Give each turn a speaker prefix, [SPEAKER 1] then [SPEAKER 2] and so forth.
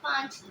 [SPEAKER 1] 5